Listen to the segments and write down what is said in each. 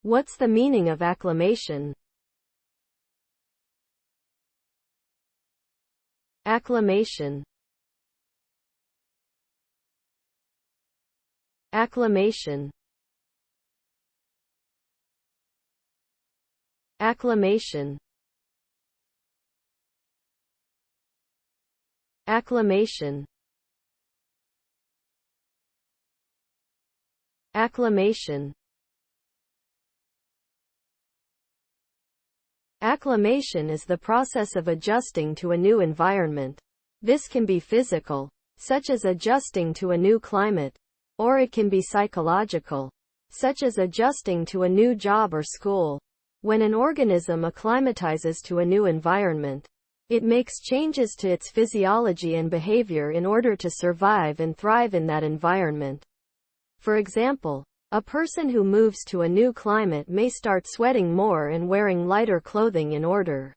What's the meaning of acclimation? Acclimation. Acclimation. Acclimation. Acclimation. Acclimation. Acclimation is the process of adjusting to a new environment. This can be physical, such as adjusting to a new climate, or it can be psychological, such as adjusting to a new job or school. When an organism acclimatizes to a new environment, it makes changes to its physiology and behavior in order to survive and thrive in that environment. For example, a person who moves to a new climate may start sweating more and wearing lighter clothing in order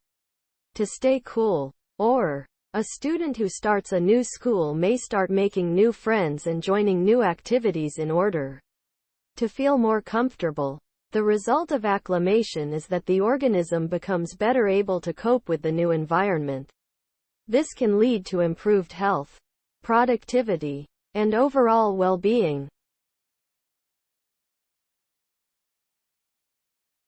to stay cool. Or, a student who starts a new school may start making new friends and joining new activities in order to feel more comfortable. The result of acclimation is that the organism becomes better able to cope with the new environment. This can lead to improved health, productivity, and overall well-being.